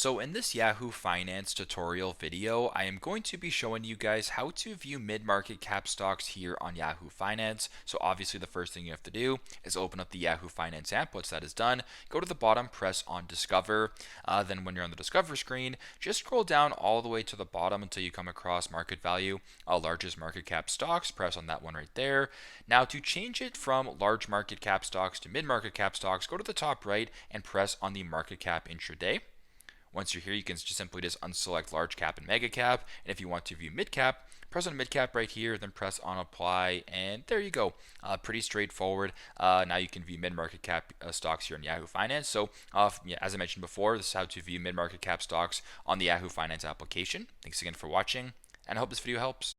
So in this Yahoo Finance tutorial video, I am going to be showing you guys how to view mid-market cap stocks here on Yahoo Finance. So obviously the first thing you have to do is open up the Yahoo Finance app. Once that is done, go to the bottom, press on Discover. Then when you're on the Discover screen, just scroll down all the way to the bottom until you come across market value, largest market cap stocks. Press on that one right there. Now to change it from large market cap stocks to mid-market cap stocks, go to the top right and press on the market cap intraday. Once you're here, you can just simply unselect large cap and mega cap. And if you want to view mid cap, press on mid cap right here, then press on apply, and there you go. Pretty straightforward. Now you can view mid market cap stocks here on Yahoo Finance. So, yeah, as I mentioned before, this is how to view mid market cap stocks on the Yahoo Finance application. Thanks again for watching, and I hope this video helps.